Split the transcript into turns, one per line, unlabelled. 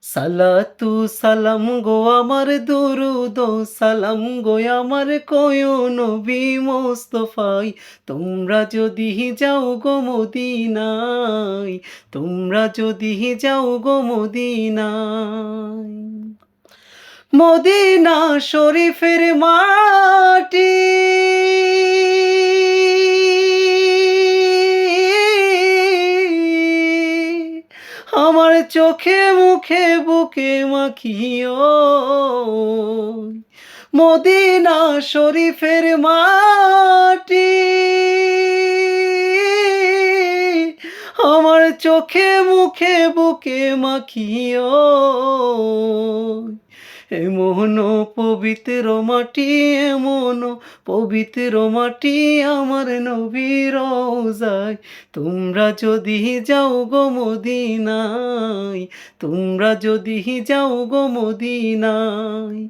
সালাতু সালাম গো আমার দুরুদ ও সালাম গো আমার কয় নবী মোস্তফায়, তোমরা যদি যাও গো মদিনায়, তোমরা যদি যাও গো মদিনায়। মদিনা শরীফের মাটি আমার চোখে মুখে বুকে মাখিও, মদিনা শরীফের মাটি আমার চোখে মুখে বুকে মাখিও। এমন পবিত্র মাটি, এমন পবিত্র মাটি আমার নবীর রওজায়, তোমরা যদি যাও গো মদিনায়, তোমরা যদি যাও গো মদিনায়।